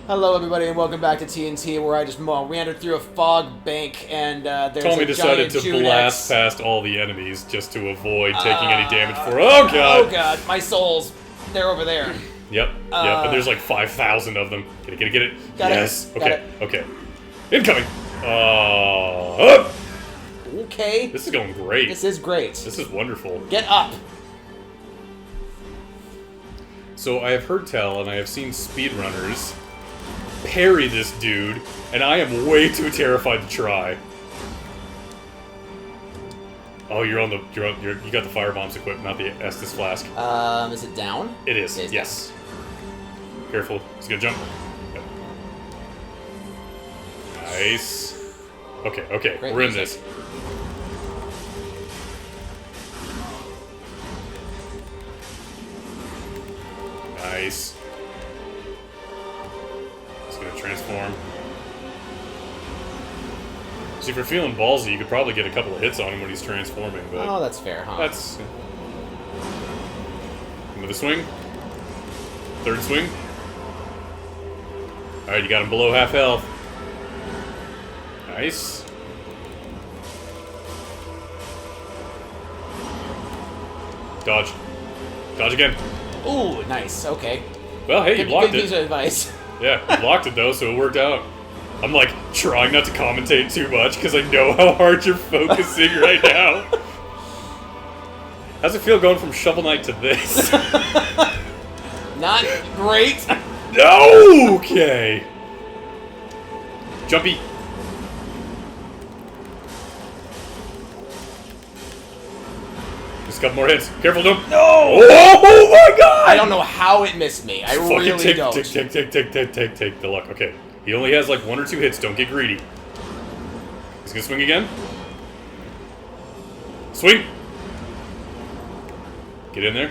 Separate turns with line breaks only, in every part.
Hello, everybody, and welcome back to TNT, where I just wandered through a fog bank, and there's
Tommy
a
decided
giant
to
Iudex.
blast past all the enemies just to avoid taking any damage for. Oh god!
Oh god, my souls. They're over there.
Yep, but there's like 5,000 of them. Get it.
Got it,
Yes.
got
Okay.
it.
Okay. Incoming. Up.
Okay.
This is going great.
This is great.
This is wonderful.
Get up.
So I have heard tell, and I have seen speedrunners parry this dude, and I am way too terrified to try. Oh, you got the firebombs equipped, not the Estus flask.
Is it down?
It is.
It is
Yes. Careful. He's gonna jump. Yep. Nice. Okay.
Great
We're in
music.
this. Nice. He's gonna transform. See, if you're feeling ballsy, you could probably get a couple of hits on him when he's transforming, but
Oh, that's fair, huh?
that's... Another swing. Third swing. Alright, you got him below half health. Nice. Dodge. Dodge again.
Ooh, nice. Okay.
Well, hey, you blocked
Good piece
it.
of advice.
Yeah, you blocked it though, so it worked out. I'm like trying not to commentate too much because I know how hard you're focusing right now. How's it feel going from Shovel Knight to this?
Not great.
No! Okay. Jumpy. Just a couple more hits. Careful, don't.
No!
Oh my god!
I don't know how it missed me. I
Fucking
really
take,
don't.
take the luck. Okay. He only has like 1 or 2 hits. Don't get greedy. He's gonna swing again. Swing. Get in there.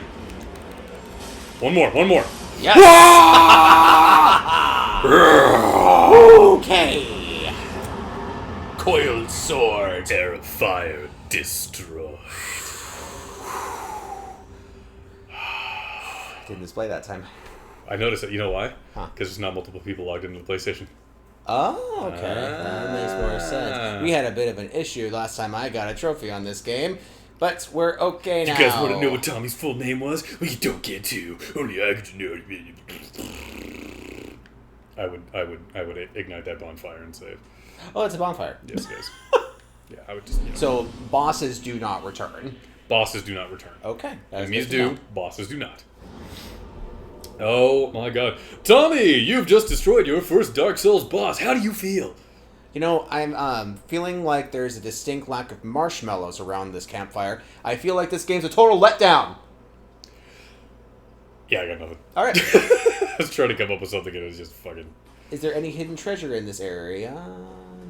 One more.
Yes. Okay. Coiled sword.
Air of fire destroy.
Didn't display that time.
I noticed that. You know why?
Huh.
Because there's not multiple people logged into the PlayStation.
Oh, okay. That makes more sense. We had a bit of an issue last time I got a trophy on this game, but we're okay now.
You guys want to know what Tommy's full name was? Well, you don't get to. Only I get to know. I would ignite that bonfire and save.
Oh, it's a bonfire.
Yes, it is. Yeah, I would just.
So bosses do not return.
Bosses do not return.
Okay. That's
Enemies
good to
do.
know.
Bosses do not. Oh my god. Tommy, you've just destroyed your first Dark Souls boss. How do you feel?
You know, I'm feeling like there's a distinct lack of marshmallows around this campfire. I feel like this game's a total letdown.
Yeah, I got nothing.
All right.
I was trying to come up with something and it was just fucking...
Is there any hidden treasure in this area?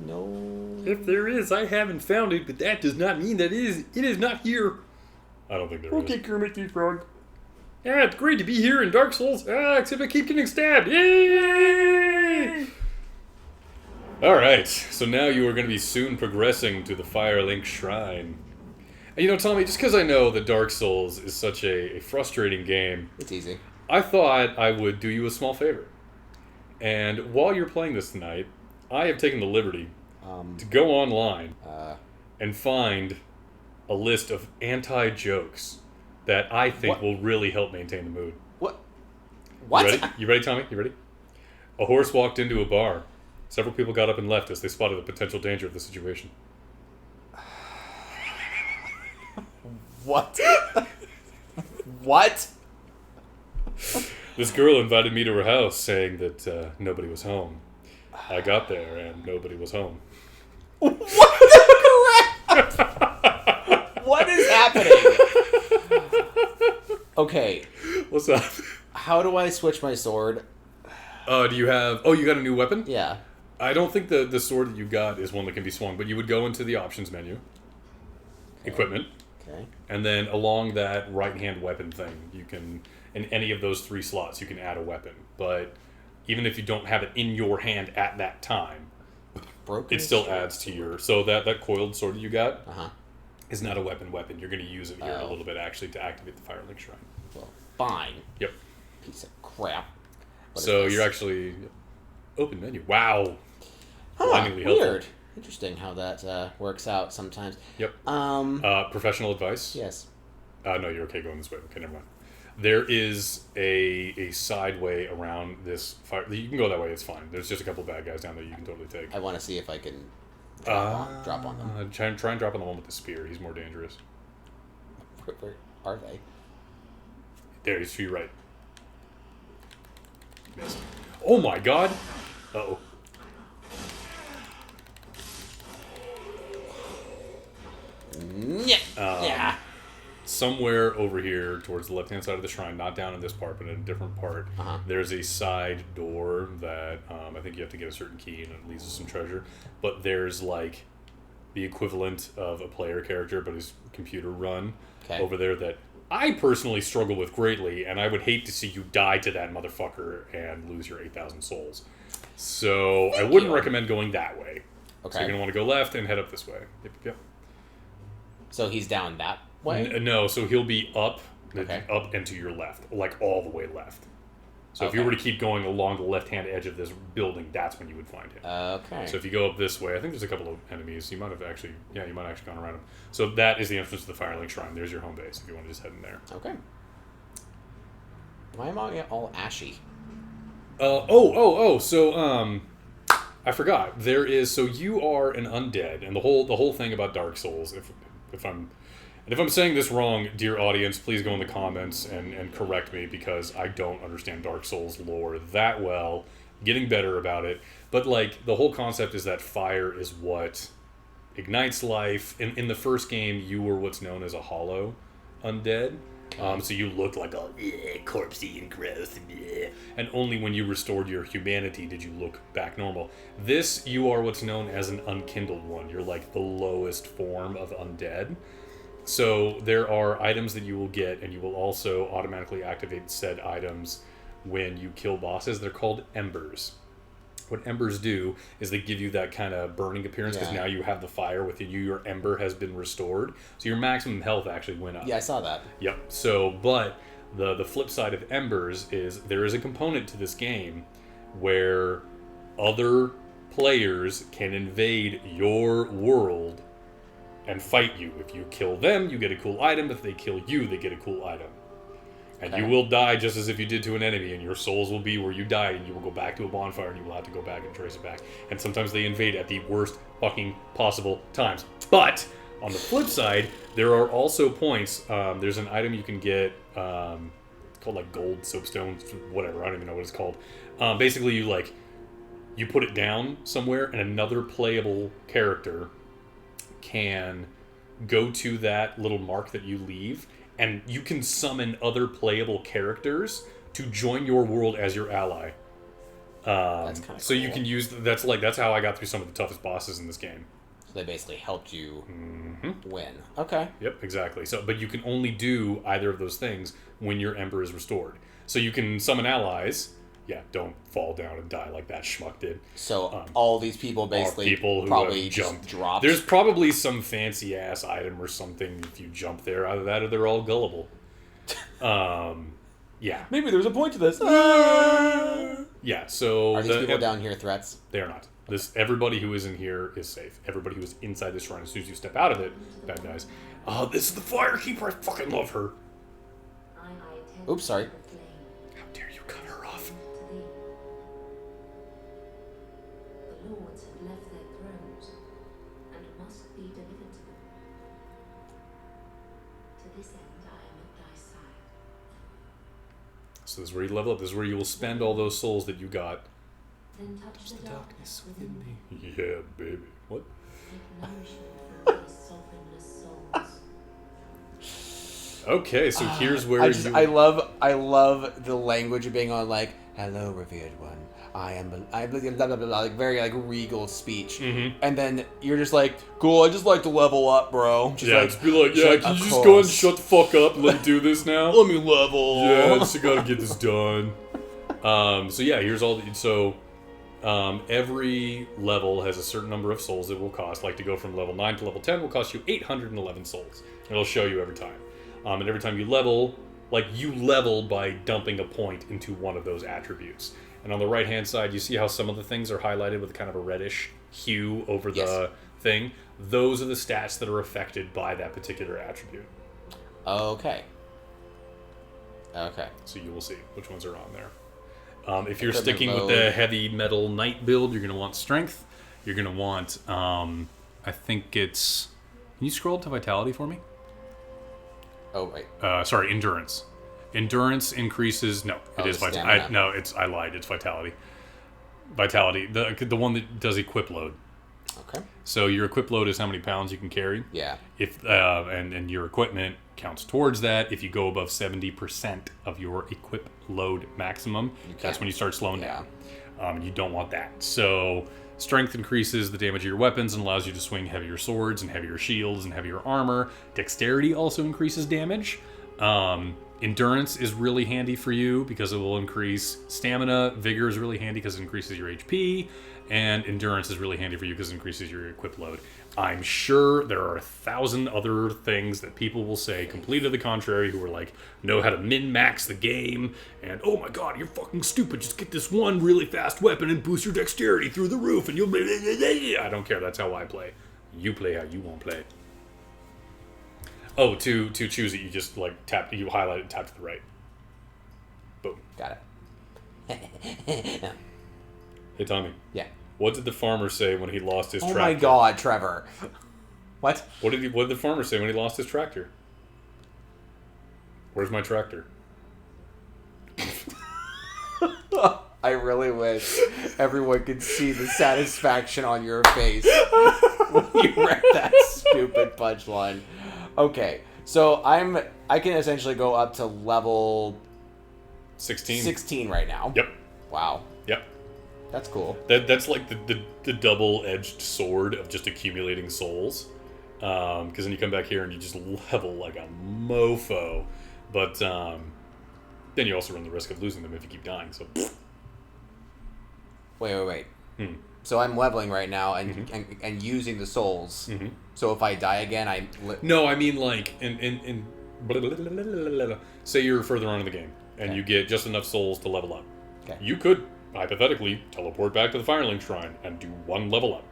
No.
If there is, I haven't found it, but that does not mean that it is not here. I don't think there is.
Kermit the Frog.
Yeah, it's great to be here in Dark Souls. Except I keep getting stabbed. Yay! Alright, so now you are going to be soon progressing to the Firelink Shrine. And you know, Tommy, just because I know that Dark Souls is such a frustrating game,
It's easy.
I thought I would do you a small favor. And while you're playing this tonight, I have taken the liberty to go online and find a list of anti-jokes that I think will really help maintain the mood.
What? What?
You ready, Tommy? You ready? A horse walked into a bar. Several people got up and left as they spotted the potential danger of the situation.
What? What?
This girl invited me to her house, saying that nobody was home. I got there and nobody was home.
What the crap? What is happening? Okay.
What's up?
How do I switch my sword?
Do you have... Oh, you got a new weapon?
Yeah.
I don't think the sword that you got is one that can be swung, but you would go into the options menu, equipment,
Okay.
and then along that right-hand weapon thing, you can, in any of those 3 slots, you can add a weapon. But even if you don't have it in your hand at that time,
Broken
it still
sword.
adds to your... So that coiled sword that you got
Uh-huh.
is not a weapon. You're going to use it here in a little bit, actually, to activate the Firelink Shrine.
Well, fine.
Yep.
Piece of crap. What is
So
this?
you're actually... Open menu. Wow.
Huh,
Blindingly
weird.
helpful.
Interesting how that works out sometimes.
Yep. Professional advice?
Yes.
No, you're okay going this way. Okay, never mind. There is a side way around this fire. You can go that way, it's fine. There's just a couple bad guys down there you can totally take.
I want to see if I can drop on them.
Try and drop on the one with the spear. He's more dangerous.
Where are they?
There, he's to your right. Missed. Oh my god! Uh-oh.
Yeah.
Somewhere over here towards the left-hand side of the shrine, not down in this part, but in a different part, there's a side door that I think you have to get a certain key and it leads to some treasure. But there's like the equivalent of a player character, but is computer run over there that I personally struggle with greatly, and I would hate to see you die to that motherfucker and lose your 8,000 souls. So I wouldn't recommend going that way. Okay. So you're going to want to go left and head up this way. Yep.
So he's down that way?
No, so he'll be up and to your left, like all the way left. So if you were to keep going along the left-hand edge of this building, that's when you would find him.
Okay.
So if you go up this way, I think there's a couple of enemies. You might have actually, you might have actually gone around them. So that is the entrance to the Firelink Shrine. There's your home base if you want to just head in there.
Okay. Why am I all ashy?
So, I forgot. There is, so you are an undead, and the whole thing about Dark Souls, if I'm saying this wrong, dear audience, please go in the comments and correct me, because I don't understand Dark Souls lore that well. Getting better about it. But, like, the whole concept is that fire is what ignites life. In the first game, you were what's known as a hollow undead. So you looked like a corpsey and gross. And only when you restored your humanity did you look back normal. This, you are what's known as an unkindled one. You're like the lowest form of undead. So there are items that you will get, and you will also automatically activate said items when you kill bosses. They're called Embers. What Embers do is they give you that kind of burning appearance, because now you have the fire within you. Your Ember has been restored. So your maximum health actually went up.
Yeah, I saw that.
Yep. So, but the flip side of Embers is there is a component to this game where other players can invade your world and fight you. If you kill them, you get a cool item. If they kill you, they get a cool item. And you will die just as if you did to an enemy, and your souls will be where you died, and you will go back to a bonfire, and you will have to go back and trace it back. And sometimes they invade at the worst fucking possible times. But on the flip side, there are also points. There's an item you can get it's called like gold soapstone, whatever. I don't even know what it's called. Basically, you put it down somewhere, and another playable character can go to that little mark that you leave, and you can summon other playable characters to join your world as your ally.
That's kind of
so
cool.
You can use that's how I got through some of the toughest bosses in this game.
So they basically helped you win. Okay.
Yep, exactly. So, but you can only do either of those things when your Ember is restored. So you can summon allies. Yeah, don't fall down and die like that schmuck did.
So all these people basically probably just dropped.
There's probably some fancy ass item or something if you jump there. Either that or they're all gullible. Yeah.
Maybe there's a point to this.
Yeah, so...
Are these people down here threats?
They are not. Everybody who is in here is safe. Everybody who is inside this shrine, as soon as you step out of it, bad guys. Oh, this is the Firekeeper. I fucking love her.
Oops, sorry.
How dare you cut her off?
The lords have left their thrones and must be delivered to them. To this end, I am at thy side.
So this is where you level up. This is where you will spend all those souls that you got.
Then touch the darkness within me.
Yeah, baby. What?
Take nourishment from these sovereignless souls.
Okay, so here's where
I love the language of being on, like, hello, revered one. I am blah, blah, blah, blah, like very like regal speech, and then you're just like, cool. I just like to level up, bro.
Just be like, yeah. Can you just go and shut the fuck up and let me do this now?
Let me level.
Yeah, I just gotta get this done. So yeah, here's all. Every level has a certain number of souls it will cost. Like to go from level 9 to level 10 will cost you 811 souls. It'll show you every time. And every time you level, you level by dumping a point into one of those attributes. And on the right-hand side, you see how some of the things are highlighted with kind of a reddish hue over the thing? Those are the stats that are affected by that particular attribute.
Okay.
So you will see which ones are on there. If you're sticking with the heavy metal knight build, you're going to want strength. You're going to want, I think it's... Can you scroll to vitality for me?
Oh, right.
Sorry, endurance. Endurance increases... No, it is vitality. I lied. It's vitality. Vitality. The one that does equip load.
Okay.
So your equip load is how many pounds you can carry.
Yeah.
If and your equipment counts towards that. If you go above 70% of your equip load maximum, that's when you start slowing down. You don't want that. So strength increases the damage of your weapons and allows you to swing heavier swords and heavier shields and heavier armor. Dexterity also increases damage. Endurance is really handy for you because it will increase stamina. Vigor is really handy because it increases your HP. And endurance is really handy for you because it increases your equip load. I'm sure there are 1,000 other things that people will say complete to the contrary, who are like, know how to min-max the game, and oh my god, you're fucking stupid, just get this one really fast weapon and boost your dexterity through the roof and you'll... I don't care, that's how I play. You play how you want to play. Oh, to choose it, you just like tap, you highlight it, tap to the right. Boom.
Got it.
Hey Tommy.
Yeah.
What did the farmer say when he lost his tractor?
Oh my god, Trevor. What?
What did the farmer say when he lost his tractor? Where's my tractor?
I really wish everyone could see the satisfaction on your face when you read that stupid punchline. Okay, so I can essentially go up to level 16 right now.
Yep.
Wow.
Yep.
That's cool.
That's like the double-edged sword of just accumulating souls. Because then you come back here and you just level like a mofo. But then you also run the risk of losing them if you keep dying. So.
Wait. So I'm leveling right now and using the souls. Mm-hmm. So if I die again,
No, I mean like in say you're further on in the game and you get just enough souls to level up.
Okay.
You could hypothetically teleport back to the Firelink Shrine and do one level up.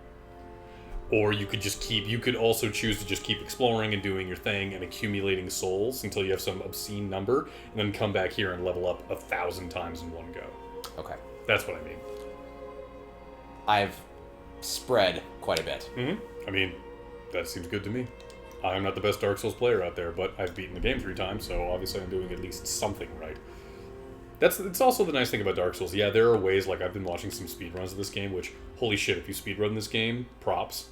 Or you could also choose to just keep exploring and doing your thing and accumulating souls until you have some obscene number, and then come back here and level up 1,000 times in one go.
Okay.
That's what I mean.
I've spread quite a bit.
Mm-hmm. I mean, that seems good to me. I'm not the best Dark Souls player out there, but I've beaten the game 3 times, so obviously I'm doing at least something right. It's also the nice thing about Dark Souls. Yeah, there are ways, like I've been watching some speedruns of this game, which, holy shit, if you speedrun this game, props.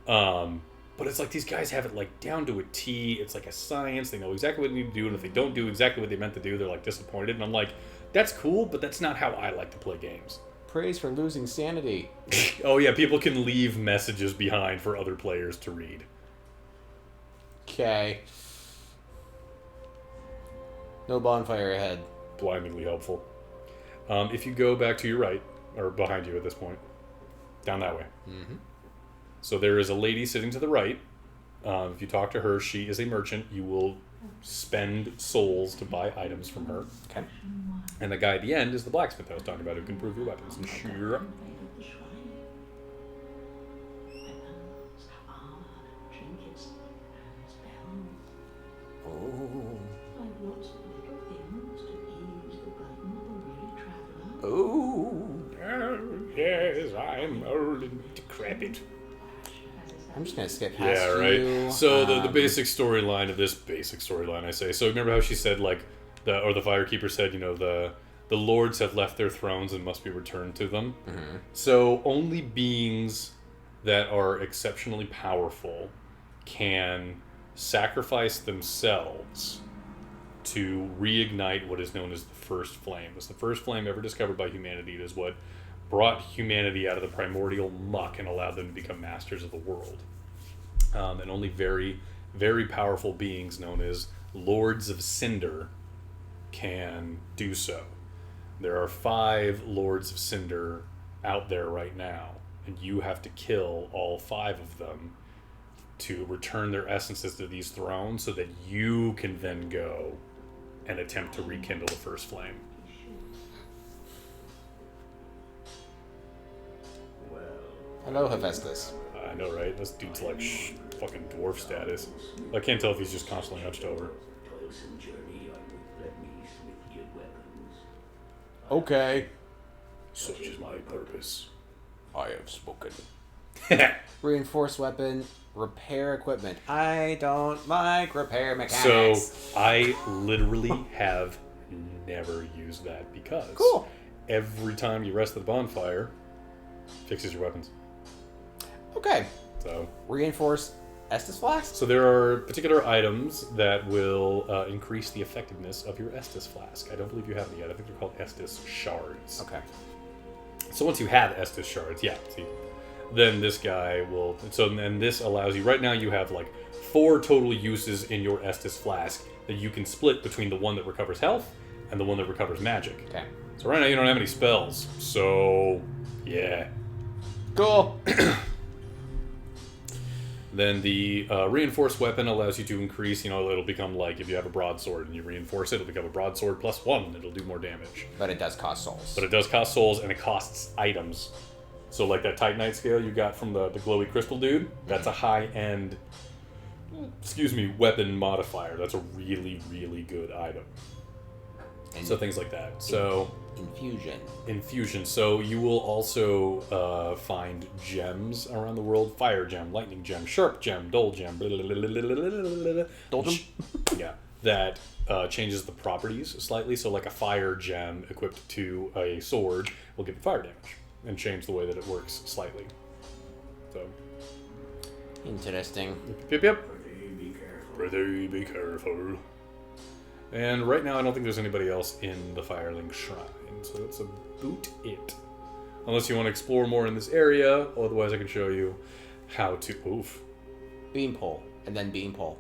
But it's like these guys have it like down to a T. It's like a science. They know exactly what they need to do, and if they don't do exactly what they meant to do, they're like disappointed. And I'm like, that's cool, but that's not how I like to play games.
Praise for losing sanity.
Oh yeah, people can leave messages behind for other players to read.
Okay. No bonfire ahead.
Blindingly helpful. If you go back to your right, or behind you at this point, down that way.
Mm-hmm.
So there is a lady sitting to the right. If you talk to her, she is a merchant. You will spend souls to buy items from her.
Okay.
And the guy at the end is the blacksmith I was talking about who can improve your weapons. Sure.
Oh.
Yes, I'm old and decrepit.
I'm just gonna skip past
Yeah, right.
you.
So the basic storyline of this I say. So remember how she said the Firekeeper said, the lords have left their thrones and must be returned to them.
Mm-hmm.
So only beings that are exceptionally powerful can sacrifice themselves to reignite what is known as the first flame. It's the first flame ever discovered by humanity. It is what brought humanity out of the primordial muck and allowed them to become masters of the world. And only very, very powerful beings known as Lords of Cinder can do so. There are 5 Lords of Cinder out there right now, and you have to kill all 5 of them to return their essences to these thrones so that you can then go and attempt to rekindle the first flame.
Hello, Hephaestus.
I know, right? This dude's like fucking dwarf status. I can't tell if he's just constantly hunched over.
Toilsome journey I would let me smith your weapons.
Okay.
Such is my purpose.
I have spoken. Reinforced weapon, repair equipment. I don't like repair
So
mechanics.
I literally have never used that because
Cool.
every time you rest at the bonfire, fixes your weapons.
Okay.
So
Reinforced Estus flask?
So there are particular items that will increase the effectiveness of your Estus flask. I don't believe you have them yet. I think they're called Estus shards.
Okay.
So once you have Estus shards, then this guy will... So then this allows you... Right now you have like 4 total uses in your Estus flask that you can split between the one that recovers health and the one that recovers magic.
Okay.
So right now you don't have any spells. So, yeah.
Cool.
Then the reinforced weapon allows you to increase, it'll become like if you have a broadsword and you reinforce it, it'll become a broadsword +1. It'll do more damage.
But it does cost souls.
But it does cost souls and it costs items. So like that Titanite scale you got from the glowy crystal dude, that's a high-end, weapon modifier. That's a really, really good item.
And
So things like that. So...
Infusion.
So you will also find gems around the world. Fire gem, lightning gem, sharp gem, dull gem.
Doldrum?
Yeah. That changes the properties slightly. So like a fire gem equipped to a sword will give it fire damage and change the way that it works slightly. So.
Interesting.
Yep.
Be careful.
Pretty be careful. And right now I don't think there's anybody else in the Firelink Shrine. So that's about it. Unless you want to explore more in this area, otherwise I can show you how to... Oof.
Beanpole. And then beanpole.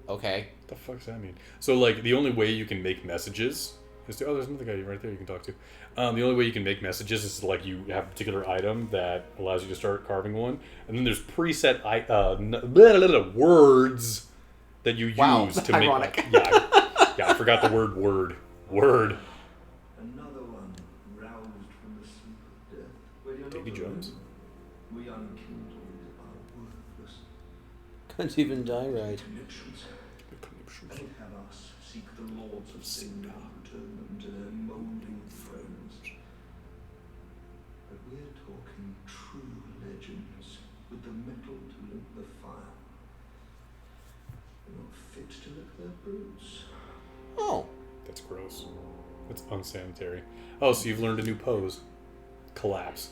Okay.
What the fuck does that mean? So, like, the only way you can make messages is to... Oh, there's another guy right there you can talk to. The only way you can make messages is to, like, you have a particular item that allows you to start carving one. And then there's preset words that you use to make...
ironic.
I forgot the word word. Word.
Another one roused from the sleep of death. Where you're
Davy
not
Jones.
alone. We unkindled are worthless.
Can't even die right.
Conniptions. They have us seek the lords of sin and return them to their moulding thrones. But we're talking true legends with the metal to lick the fire. They're not fit to lick their brutes.
Oh.
That's gross. That's unsanitary. Oh, so you've learned a new pose. Collapse.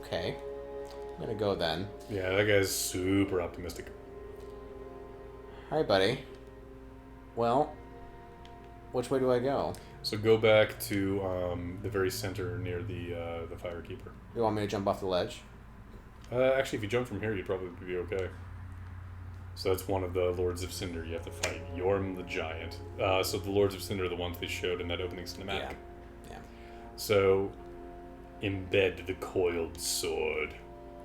Okay. I'm gonna go then.
Yeah, that guy's super optimistic.
Hi, buddy. Well, which way do I go?
So go back to the very center near the Firekeeper.
You want me to jump off the ledge?
Actually, if you jump from here, you'd probably be okay. So that's one of the Lords of Cinder you have to fight. Yorm the Giant. So the Lords of Cinder are the ones they showed in that opening cinematic.
Yeah.
So, embed the coiled sword,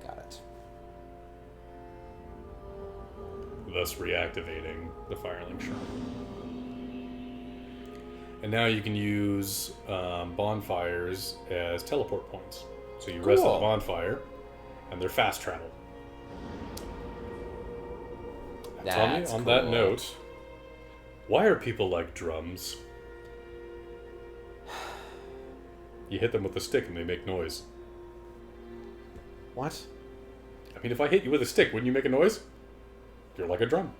Got it.
thus reactivating the Firelink Shrine. And now you can use bonfires as teleport points. So you rest at the
Cool.
bonfire, and they're fast travel. Tell me,
That's
on that
cool.
note, why are people like drums? You hit them with a stick and they make noise.
What?
I mean, if I hit you with a stick, wouldn't you make a noise? You're like a drum.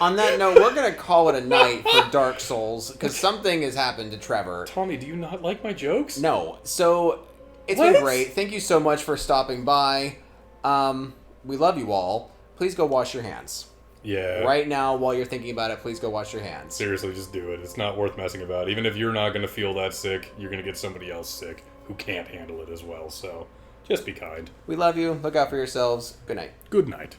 On that note, we're gonna call it a night for Dark Souls because something has happened to Trevor.
Tommy, do you not like my jokes?
No, so it's
What?
been great. Thank you so much for stopping by. We love you all. Please go wash your hands.
Yeah.
Right now, while you're thinking about it, please go wash your hands.
Seriously, just do it. It's not worth messing about. Even if you're not going to feel that sick, you're going to get somebody else sick who can't handle it as well. So just be kind.
We love you. Look out for yourselves. Good night.
Good night.